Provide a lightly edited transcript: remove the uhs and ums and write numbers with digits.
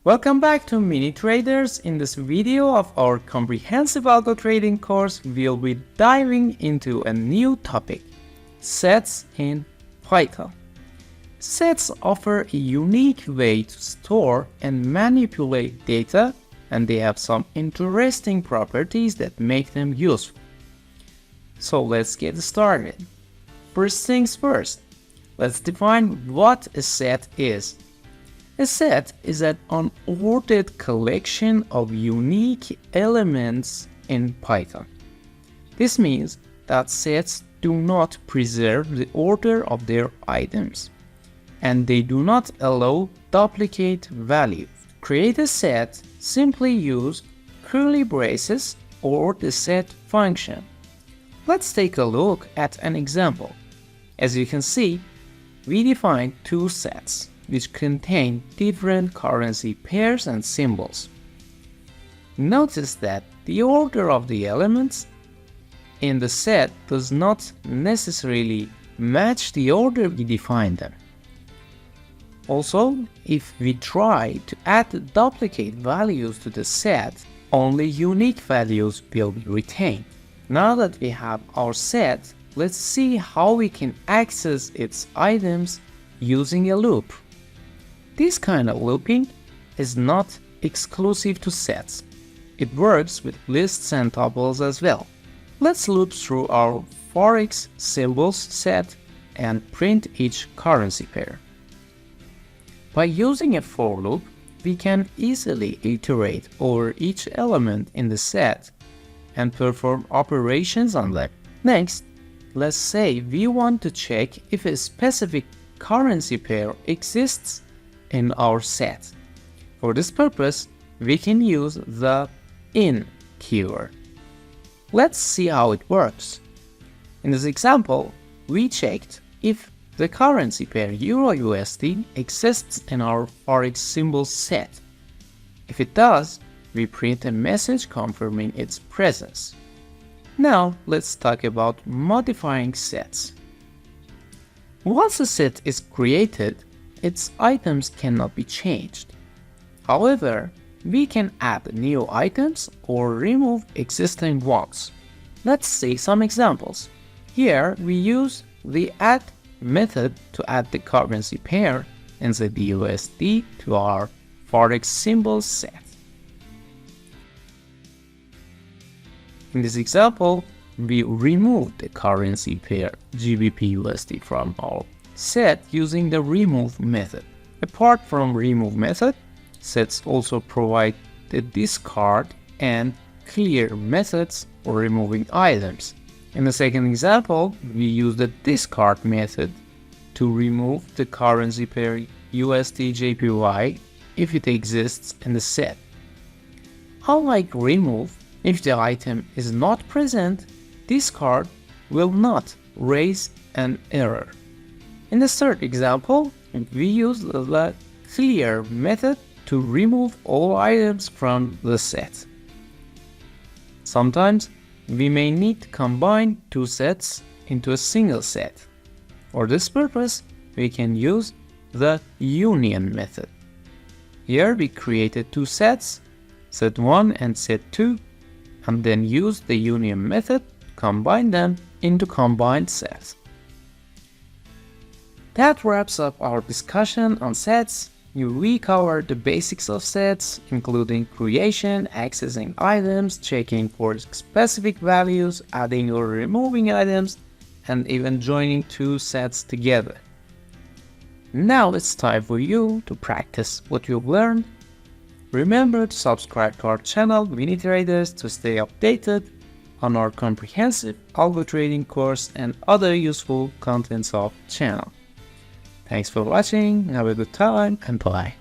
Welcome back to Mini Traders. In this video of our comprehensive algo trading course, we'll be diving into a new topic, sets in Python. Sets offer a unique way to store and manipulate data, and they have some interesting properties that make them useful. So let's get started. First things first, let's define what a set is. A set is an unordered collection of unique elements in Python. This means that sets do not preserve the order of their items, and they do not allow duplicate values. To create a set, simply use curly braces or the set function. Let's take a look at an example. As you can see, we define two sets which contain different currency pairs and symbols. Notice that the order of the elements in the set does not necessarily match the order we define them. Also, if we try to add duplicate values to the set, only unique values will be retained. Now that we have our set, let's see how we can access its items using a loop. This kind of looping is not exclusive to sets. It works with lists and tuples as well. Let's loop through our forex symbols set and print each currency pair. By using a for loop, we can easily iterate over each element in the set and perform operations on them. Next, let's say we want to check if a specific currency pair exists in our set. For this purpose, we can use the in keyword. Let's see how it works. In this example, we checked if the currency pair EUR/USD exists in our forex symbols set. If it does, we print a message confirming its presence. Now let's talk about modifying sets. Once a set is created, its items cannot be changed. However, we can add new items or remove existing ones. Let's see some examples. Here we use the add method to add the currency pair NZD/USD to our forex symbols set. In this example, we remove the currency pair GBP/USD from our set using the remove method. Apart from remove method, sets also provide the discard and clear methods for removing items. In the second example, we use the discard method to remove the currency pair USD/JPY if it exists in the set. Unlike remove, if the item is not present, discard will not raise an error. In the third example, we use the clear method to remove all items from the set. Sometimes we may need to combine two sets into a single set. For this purpose, we can use the union method. Here we created two sets, set 1 and set 2, and then use the union method to combine them into combined sets. That wraps up our discussion on sets. We covered the basics of sets, including creation, accessing items, checking for specific values, adding or removing items, and even joining two sets together. Now it's time for you to practice what you've learned. Remember to subscribe to our channel, Mini Traders, to stay updated on our comprehensive algo trading course and other useful contents of the channel. Thanks for watching, have a good time, and bye.